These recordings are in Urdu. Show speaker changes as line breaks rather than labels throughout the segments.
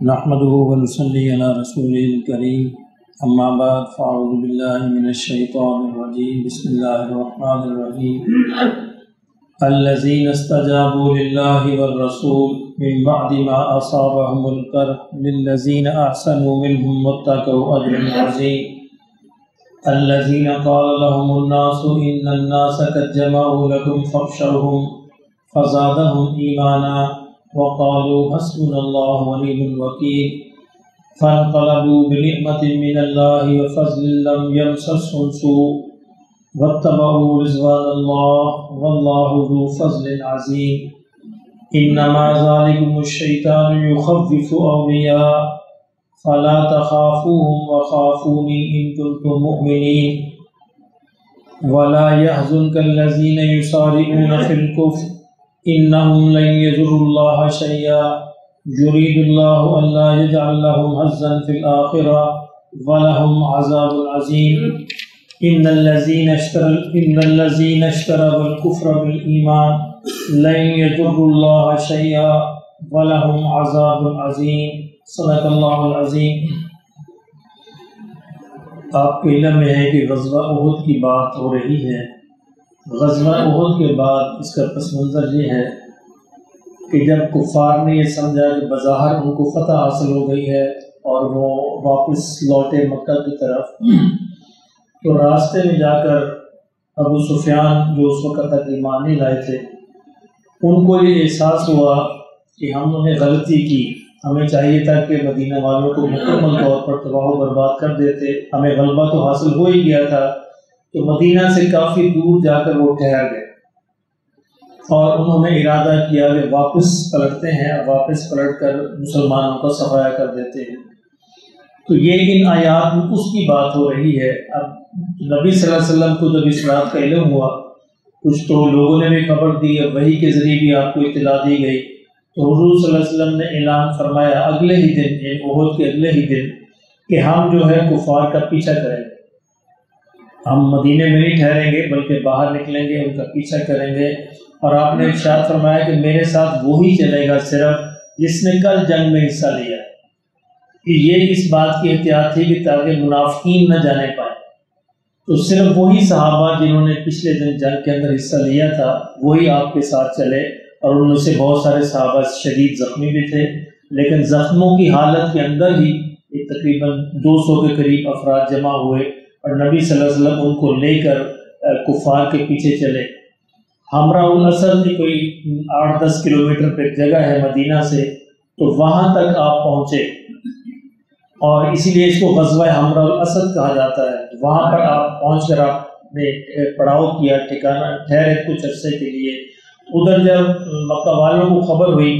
نحمده ونصلي على رسوله الكريم اما بعد فاعوذ بالله من الشيطان الرجيم بسم الله الرحمن الرحيم الذين استجابوا لله والرسول من بعد ما أصابهم الكرب للذين أحسنوا منهم واتقوا أجر عظيم الذين قال لهم الناس إن الناس قد جمعوا لكم فاخشوهم فزادهم إيمانا وقالوا حسبنا الله ونعم الوكيل فانقلبوا بنعمة من الله وفضل لم يمسسهم سوء واتبعوا رضوان الله والله ذو فضل عظيم انما ذلكم الشيطان يخوف اولياء فلا تخافوهم وخافوني ان كنتم مؤمنين ولا يحزنك الذين يسارعون في الكفر انهم لن يضروا الله شيئا يريد الله الا يجعل لهم حظا في الاخره ولهم عذاب عظيم ان الذين اشتروا الكفر بالایمان لن يضروا الله شيئا ولهم عذاب عظيم صدق اللہ العظیم۔ آپ کے علم میں ہے کہ غزوہ احد کی بات ہو رہی ہے۔ غزوہ احد کے بعد اس کا پس منظر یہ ہے کہ جب کفار نے یہ سمجھا کہ بظاہر ان کو فتح حاصل ہو گئی ہے اور وہ واپس لوٹے مکہ کی طرف، تو راستے میں جا کر ابو سفیان جو اس وقت تک ایمان نہیں لائے تھے، ان کو یہ احساس ہوا کہ ہم نے غلطی کی، ہمیں چاہیے تھا کہ مدینہ والوں کو مکمل طور پر تباہ و برباد کر دیتے، ہمیں غلبہ تو حاصل ہو ہی گیا تھا، تو مدینہ سے کافی دور جا کر وہ ٹھہر گئے اور انہوں نے ارادہ کیا کہ واپس پلٹتے ہیں، واپس پلٹ کر مسلمانوں کا صفایا کر دیتے ہیں۔ تو یہ ان آیات میں اس کی بات ہو رہی ہے۔ اب نبی صلی اللہ علیہ وسلم کو جب اس بات کا علم ہوا، کچھ تو لوگوں نے بھی خبر دی، وحی کے ذریعے بھی آپ کو اطلاع دی گئی، تو حضور صلی اللہ علیہ وسلم نے اعلان فرمایا اگلے ہی دن، احد کے اگلے ہی دن، کہ ہم جو ہے کفار کا پیچھا کریں گے، ہم مدینے میں نہیں ٹھہریں گے بلکہ باہر نکلیں گے، ان کا پیچھا کریں گے۔ اور آپ نے ارشاد فرمایا کہ میرے ساتھ وہی چلے گا صرف جس نے کل جنگ میں حصہ لیا۔ یہ اس بات کی احتیاط تھی کہ تاکہ منافقین نہ جانے پائیں، تو صرف وہی صحابہ جنہوں نے پچھلے دن جنگ کے اندر حصہ لیا تھا وہی آپ کے ساتھ چلے، اور ان میں سے بہت سارے صحابہ شدید زخمی بھی تھے، لیکن زخموں کی حالت کے اندر ہی تقریباً 200 کے قریب افراد جمع ہوئے اور نبی صلی اللہ علیہ وسلم ان کو لے کر کفار کے پیچھے چلے۔ حمراء الاسد کی کوئی 8-10 کلومیٹر پہ ایک جگہ ہے مدینہ سے، تو وہاں تک آپ پہنچے، اور اسی لیے اس کو غزوہ حمراء الاسد کہا جاتا ہے۔ وہاں پر آپ پہنچ کر آپ نے پڑاؤ کیا، ٹھکانہ ٹھہرے کچھ عرصے کے لیے۔ ادھر جب مکہ والوں کو خبر ہوئی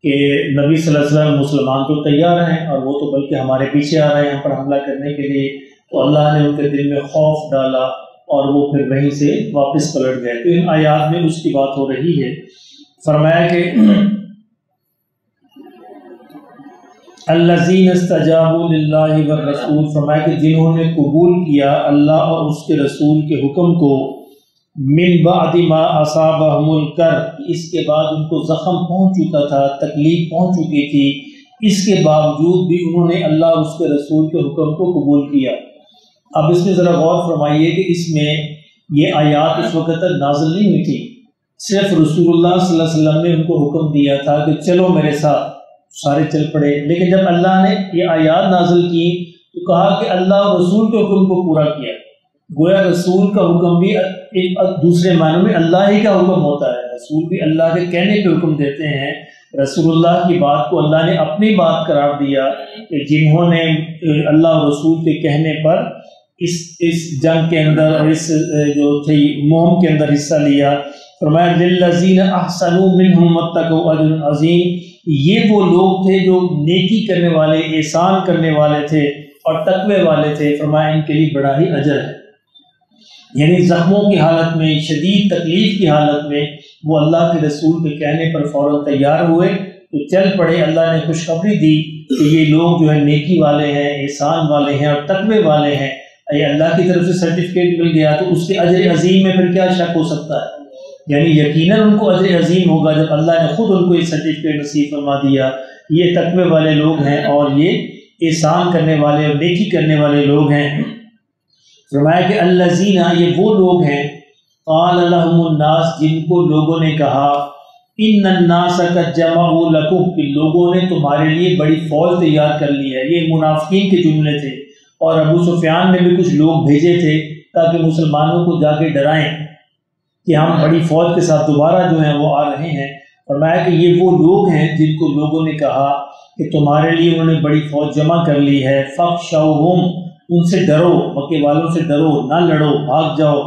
کہ نبی صلی اللہ علیہ وسلم مسلمان تو تیار ہیں اور وہ تو بلکہ ہمارے پیچھے آ رہے ہیں ہم پر حملہ کرنے کے لیے، تو اللہ نے ان کے دل میں خوف ڈالا اور وہ پھر وہیں سے واپس پلٹ گئے۔ تو ان آیات میں اس کی بات ہو رہی ہے۔ فرمایا کہ الذین استجابوا للہ والرسول، فرمایا کہ جنہوں نے قبول کیا اللہ اور اس کے رسول کے حکم کو، من بعد ما اصابہم الکرب، اس کے بعد ان کو زخم پہنچ چکا تھا، تکلیف پہنچ چکی تھی، اس کے باوجود بھی انہوں نے اللہ اور اس کے رسول کے حکم کو قبول کیا۔ اب اس میں ذرا غور فرمائیے کہ اس میں یہ آیات اس وقت تک نازل نہیں ہوئی تھی، صرف رسول اللہ صلی اللہ علیہ وسلم نے ان کو حکم دیا تھا کہ چلو میرے ساتھ، سارے چل پڑے۔ لیکن جب اللہ نے یہ آیات نازل کی تو کہا کہ اللہ اور رسول کے حکم کو پورا کیا۔ گویا رسول کا حکم بھی ایک دوسرے معنوں میں اللہ ہی کا حکم ہوتا ہے، رسول بھی اللہ کے کہنے پہ حکم دیتے ہیں۔ رسول اللہ کی بات کو اللہ نے اپنی بات قرار دیا کہ جنہوں نے اللہ اور رسول کے کہنے پر اس جنگ کے اندر اور اس جو تھی مہم کے اندر حصہ لیا، فرمایا للذین احسنوا منہم واتقوا اجر عظیم، یہ وہ لوگ تھے جو نیکی کرنے والے، احسان کرنے والے تھے اور تقوی والے تھے، فرمایا ان کے لیے بڑا ہی اجر ہے۔ یعنی زخموں کی حالت میں، شدید تکلیف کی حالت میں وہ اللہ کے رسول کے کہنے پر فوراً تیار ہوئے تو چل پڑے۔ اللہ نے خوشخبری دی کہ یہ لوگ جو ہے نیکی والے ہیں، احسان والے ہیں اور تقوی والے ہیں۔ یہ اللہ کی طرف سے سرٹیفکیٹ مل گیا تو اس کے اجر عظیم میں پھر کیا شک ہو سکتا ہے؟ یعنی یقیناً ان کو اجر عظیم ہوگا جب اللہ نے خود ان کو یہ سرٹیفکیٹ نصیب فرما دیا یہ تقوی والے لوگ ہیں اور یہ احسان کرنے والے اور نیکی کرنے والے لوگ ہیں۔ فرمایا کہ الذین، یہ وہ لوگ ہیں قال لهم الناس، جن کو لوگوں نے کہا ان الناس قد جمعوا لکم، کہ لوگوں نے تمہارے لیے بڑی فوج تیار کر لی ہے۔ یہ منافقین کے جملے تھے، اور ابو سفیان نے بھی کچھ لوگ بھیجے تھے تاکہ مسلمانوں کو جا کے ڈرائیں کہ ہم بڑی فوج کے ساتھ دوبارہ جو ہیں وہ آ رہے ہیں۔ فرمایا کہ یہ وہ لوگ ہیں جن کو لوگوں نے کہا کہ تمہارے لیے انہوں نے بڑی فوج جمع کر لی ہے، فاخشوہم، ان سے ڈرو، مکے والوں سے ڈرو، نہ لڑو، بھاگ جاؤ۔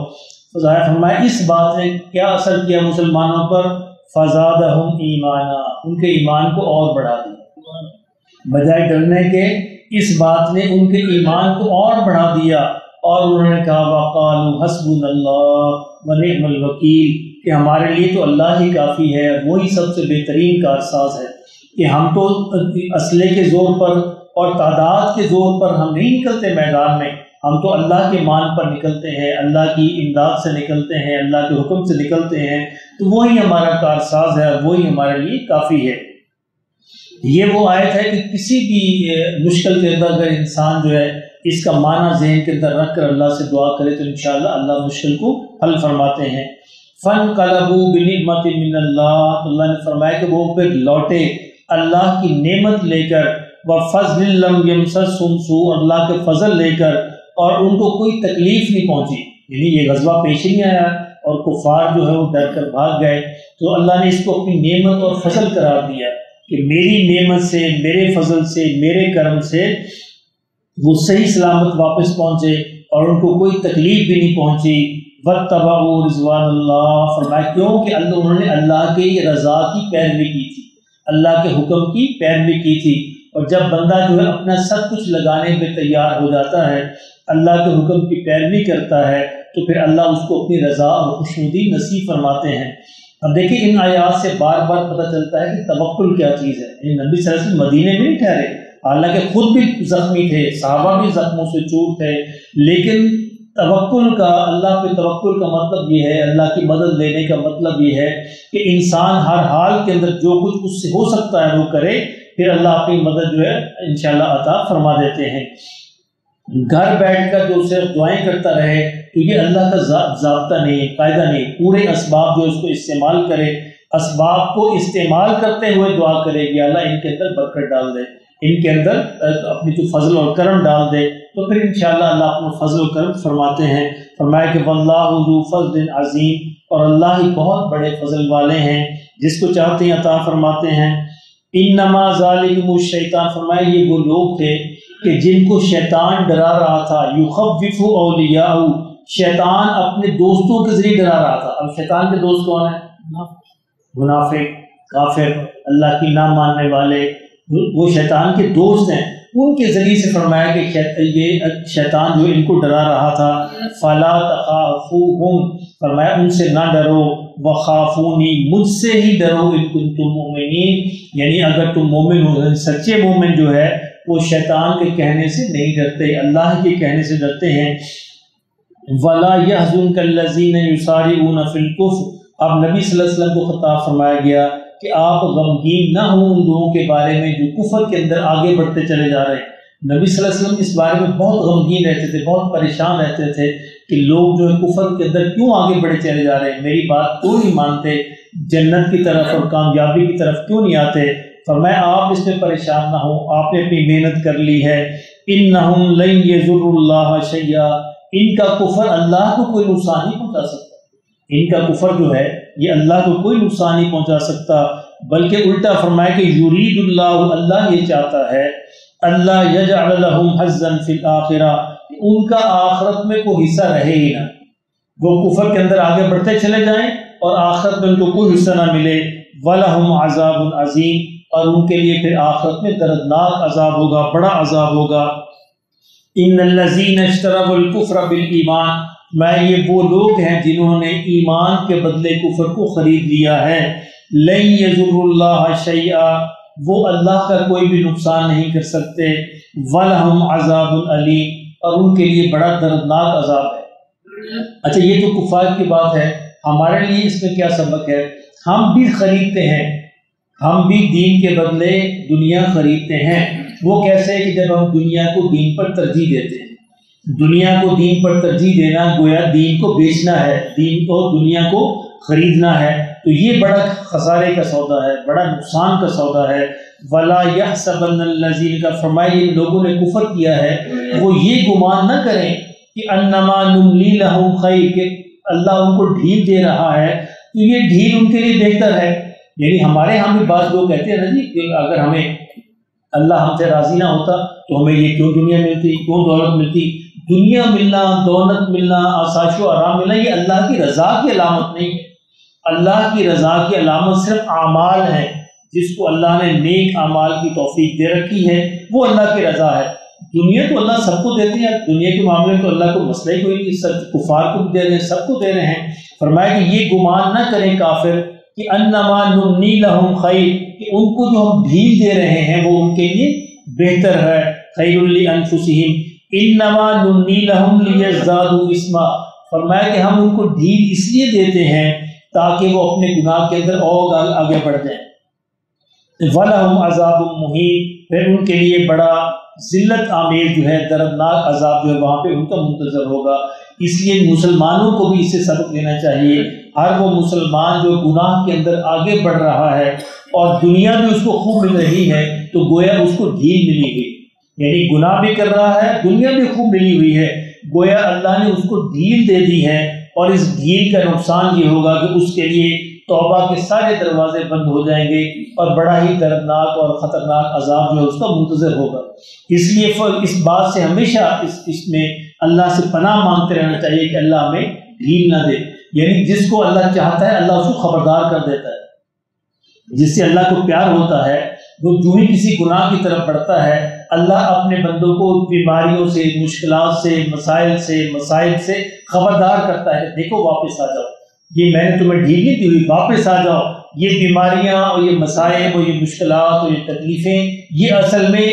فرمایا اس بات نے کیا اثر کیا مسلمانوں پر؟ فزادہم ایمانا، ان کے ایمان کو اور بڑھا دیا، بجائے ڈرنے کے اس بات نے ان کے ایمان کو اور بڑھا دیا، اور انہوں نے کہا وقالوا حسبنا اللہ ونعم الوکیل، کہ ہمارے لیے تو اللہ ہی کافی ہے، وہی سب سے بہترین کارساز ہے، کہ ہم تو اسلحے کے زور پر اور تعداد کے زور پر ہم نہیں نکلتے میدان میں، ہم تو اللہ کے مان پر نکلتے ہیں، اللہ کی امداد سے نکلتے ہیں، اللہ کے حکم سے نکلتے ہیں، تو وہی ہمارا کارساز ہے اور وہی ہمارے لیے کافی ہے۔ یہ وہ آیت ہے کہ کسی بھی مشکل کے اندر اگر انسان جو ہے اس کا معنی ذہن کے اندر رکھ کر اللہ سے دعا کرے تو انشاءاللہ اللہ مشکل کو حل فرماتے ہیں۔ فَانْقَلَبُوا بِنِعْمَةٍ مِّنَ اللَّهِ، اللہ نے فرمایا کہ وہ پھر لوٹے اللہ کی نعمت لے کر، وَفَضْلٍ لَّمْ يَمْسَسْهُمْ سُوءٌ، اللہ کے فضل لے کر، اور ان کو کوئی تکلیف نہیں پہنچی، یعنی یہ غزوہ پیش نہیں آیا اور کفار جو ہے وہ ڈر کر بھاگ گئے، تو اللہ نے اس کو اپنی نعمت اور فضل قرار دیا کہ میری نعمت سے، میرے فضل سے، میرے کرم سے وہ صحیح سلامت واپس پہنچے اور ان کو کوئی تکلیف بھی نہیں پہنچی۔ وَاتَّبَعُوا رِضْوَانَ اللَّهِ، فرمایا کیوں کہ انہوں نے اللہ کی رضا کی پیروی کی تھی، اللہ کے حکم کی پیروی کی تھی، اور جب بندہ جو ہے اپنا سب کچھ لگانے پہ تیار ہو جاتا ہے، اللہ کے حکم کی پیروی کرتا ہے، تو پھر اللہ اس کو اپنی رضا اور خوشنودی نصیب فرماتے ہیں۔ اب دیکھیں ان آیات سے بار بار پتہ چلتا ہے کہ توکل کیا چیز ہے۔ نبی صلی اللہ علیہ وسلم مدینے میں نہیں ٹھہرے، حالانکہ خود بھی زخمی تھے، صحابہ بھی زخموں سے چور تھے، لیکن توکل کا، اللہ پہ توکل کا مطلب یہ ہے، اللہ کی مدد لینے کا مطلب یہ ہے کہ انسان ہر حال کے اندر جو کچھ اس سے ہو سکتا ہے وہ کرے، پھر اللہ اپنی مدد جو ہے انشاءاللہ عطا فرما دیتے ہیں۔ گھر بیٹھ کر جو صرف دعائیں کرتا رہے تو یہ اللہ کا ضابطہ نہیں، قاعدہ نہیں، پورے اسباب جو اس کو استعمال کرے، اسباب کو استعمال کرتے ہوئے دعا کرے کہ اللہ ان کے اندر برکت ڈال دے، ان کے اندر اپنی تو فضل اور کرم ڈال دے، تو پھر انشاءاللہ اللہ اپنا فضل و کرم فرماتے ہیں۔ فرمایا کہ واللہ ذو فضل عظیم، اور اللہ ہی بہت بڑے فضل والے ہیں، جس کو چاہتے ہیں عطا فرماتے ہیں۔ انما ذالکم الشیطان، فرمایا یہ وہ لوگ تھے کہ جن کو شیطان ڈرا رہا تھا، یخوف اولیاء، شیطان اپنے دوستوں کے ذریعے ڈرا رہا تھا۔ اب شیطان کے دوست کون ہیں؟ منافق، کافر، اللہ کی نہ ماننے والے، وہ شیطان کے دوست ہیں، ان کے ذریعے سے فرمایا کہ یہ شیطان جو ان کو ڈرا رہا تھا، فلا تخافوہم، فرمایا ان سے نہ ڈرو، وخافونی، مجھ سے ہی ڈرو، ان کنتم مؤمنین، یعنی اگر تم مومن ہو، سچے مومن جو ہے وہ شیطان کے کہنے سے نہیں ڈرتے، اللہ کے کہنے سے ڈرتے ہیں۔ ولا يحزنك الذين يسارعون في الكفر، اب نبی صلی اللہ علیہ وسلم کو خطاب فرمایا گیا کہ آپ غمگین نہ ہوں ان لوگوں کے بارے میں جو کفر کے اندر آگے بڑھتے چلے جا رہے ہیں۔ نبی صلی اللہ علیہ وسلم اس بارے میں بہت غمگین رہتے تھے، بہت پریشان رہتے تھے کہ لوگ جو ہے کفر کے اندر کیوں آگے بڑھے چلے جا رہے ہیں، میری بات کیوں نہیں مانتے، جنت کی طرف اور کامیابی کی طرف کیوں نہیں آتے۔ فرمایا آپ اس میں پریشان نہ ہوں، آپ نے اپنی محنت کر لی ہے۔ انہم لن یضروا اللہ شیئا، ان کا کفر اللہ کو کوئی نقصان نہیں پہنچا سکتا، ان کا کفر جو ہے یہ اللہ کو کوئی نقصان نہیں پہنچا سکتا، بلکہ الٹا فرمایا کہ یرید اللہ، اللہ یہ چاہتا ہے، اللہ یجعل لہم حظا فی الآخرہ، ان کا آخرت میں کوئی حصہ رہے ہی نہ، وہ کفر کے اندر آگے بڑھتے چلے جائیں اور آخرت میں ان کو کوئی حصہ نہ ملے۔ وَلَهُمْ عَذَابٌ عَظِيمٌ، اور ان کے لیے پھر آخرت میں دردناک عذاب ہوگا، بڑا عذاب ہوگا۔ ان الذین اشتروا الکفر بالایمان، میں یہ وہ لوگ ہیں جنہوں نے ایمان کے بدلے کفر کو خرید لیا ہے۔ لن یضروا اللہ شیئا، وہ اللہ کا کوئی بھی نقصان نہیں کر سکتے۔ وَلَهُمْ عَذَابٌ علیم، اور ان کے لیے بڑا دردناک عذاب ہے۔ اچھا یہ تو کفار کی بات ہے، ہمارے لیے اس میں کیا سبق ہے؟ ہم بھی خریدتے ہیں، ہم بھی دین کے بدلے دنیا خریدتے ہیں۔ وہ کیسے کہ جب ہم دنیا کو دین پر ترجیح دیتے ہیں۔ دنیا کو دین پر ترجیح دینا گویا دین کو بیچنا ہے، دین کو دنیا کو خریدنا ہے، تو یہ بڑا خسارے کا سودا ہے، بڑا نقصان کا سودا ہے۔ وَلَا يَحْسَبَنَّ الَّذِينَ کا فرمایا جن لوگوں نے کفر کیا ہے وہ یہ گمان نہ کریں کہ انما نملی لہم خیر، کہ اللہ ان کو ڈھیل دے رہا ہے تو یہ ڈھیل ان کے لیے بہتر ہے۔ یعنی ہمارے ہاں بھی بعض لوگ کہتے ہیں نا جی کہ اگر ہمیں اللہ ہم سے راضی نہ ہوتا تو ہمیں یہ کیوں دنیا ملتی، کیوں دولت ملتی۔ دنیا ملنا، دولت ملنا، آسائش و آرام ملنا یہ اللہ کی رضا کی علامت نہیں ہے۔ اللہ کی رضا کی علامت صرف اعمال ہے، جس کو اللہ نے نیک اعمال کی توفیق دے رکھی ہے وہ اللہ کی رضا ہے۔ دنیا تو اللہ سب کو دیتے ہیں، دنیا کے معاملے میں تو اللہ کو مسئلہ ہی کوئی نہیں، سب کفار کو دے رہے ہیں، سب کو دے رہے ہیں۔ فرمایا کہ یہ گمان نہ کریں کافر کہ انما نملی لہم خیر، کہ ان کو جو ہم ڈھیل دے رہے ہیں وہ ان کے لیے بہتر ہے۔ خیر لانفسہم انما نملی لہم لیزدادوا اثما، فرمایا کہ ہم ان کو ڈھیل اس لیے دیتے ہیں تاکہ وہ اپنے گناہ کے اندر اور آگے بڑھ جائیں۔ وَلَهُمْ عَذَابٌ مُّهِينٌ، پھر ان کے لیے بڑا ذلت آمیز جو ہے دردناک عذاب جو ہے وہاں پہ ان کا منتظر ہوگا۔ اس لیے مسلمانوں کو بھی اس سے سبق لینا چاہیے۔ ہر وہ مسلمان جو گناہ کے اندر آگے بڑھ رہا ہے اور دنیا بھی اس کو خوب مل رہی ہے تو گویا اس کو ڈھیل ملی ہوئی، یعنی گناہ بھی کر رہا ہے، دنیا بھی خوب ملی ہوئی ہے، گویا اللہ نے اس کو ڈھیل دے دی ہے۔ اور اس ڈھیل کا نقصان یہ ہوگا کہ اس کے لیے توبہ کے سارے دروازے بند ہو جائیں گے اور بڑا ہی دردناک اور خطرناک عذاب جو ہے اس کا منتظر ہوگا۔ اس لیے اس بات سے ہمیشہ اس میں اللہ سے پناہ مانگتے رہنا چاہیے کہ اللہ ہمیں ڈھیل نہ دے، یعنی جس کو اللہ چاہتا ہے اللہ اس کو خبردار کر دیتا ہے۔ جس سے اللہ کو پیار ہوتا ہے وہ جو ہی کسی گناہ کی طرف بڑھتا ہے اللہ اپنے بندوں کو بیماریوں سے، مشکلات سے، مسائل سے، مصائب سے خبردار کرتا ہے، دیکھو واپس آ جاؤ، یہ میں نے تمہیں ڈھیل نہیں دی ہوئی، واپس آ جاؤ۔ یہ بیماریاں اور یہ مسائب اور یہ مشکلات اور یہ تکلیفیں یہ اصل میں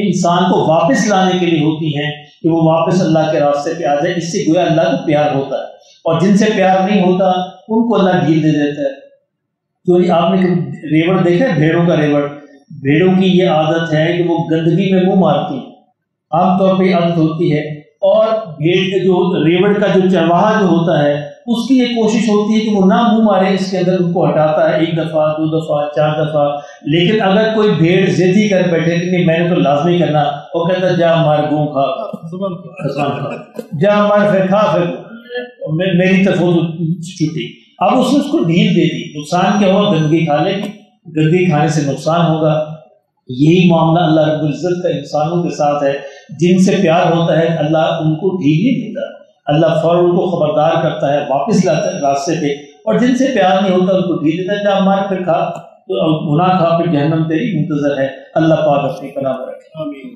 انسان کو واپس لانے کے لیے ہوتی ہیں کہ وہ واپس اللہ کے راستے پہ آ جائے۔ اس سے گویا اللہ کو پیار ہوتا ہے، اور جن سے پیار نہیں ہوتا ان کو اللہ ڈھیل دے دیتا ہے۔ تو آپ نے ریوڑ دیکھا ہے، بھیڑوں کا ریوڑ، بھیڑوں کی یہ عادت ہے کہ وہ گندگی میں منہ مارتی ہیں، عام طور پہ یہ عادت ہوتی ہے، اور بھیڑ کے جو ریوڑ کا جو چرواہا جو ہوتا ہے اس کی یہ کوشش ہوتی ہے کہ وہ نہ منہ مارے، اس کے اندر ان کو ہٹاتا ہے 1 دفعہ 2 دفعہ 4 دفعہ۔ لیکن اگر کوئی بھیڑ ضدی کر بیٹھے کہ نہیں میں نے تو لازمی کرنا، وہ کہتا ہے جا مار گوں کھا جا مار پھر کھا، پھر میری طرف چھٹی۔ اب اس نے اس کو ڈھیل دے دی، نقصان کیا ہوا؟ گندگی کھا لے، گندگی کھانے سے نقصان ہوگا۔ یہی معاملہ اللہ رب العزت کا انسانوں کے ساتھ ہے، جن سے پیار ہوتا ہے اللہ ان کو ڈھیل نہیں دیتا، اللہ فوراً ان کو خبردار کرتا ہے، واپس لاتا ہے راستے پہ، اور جن سے پیار نہیں ہوتا ان کو ڈھیل دیتا ہے، جا مار پھر کھا، تو گناہ کھا، پھر جہنم تیری منتظر ہے۔ اللہ پاک اپنی پناہ میں رکھے، آمین۔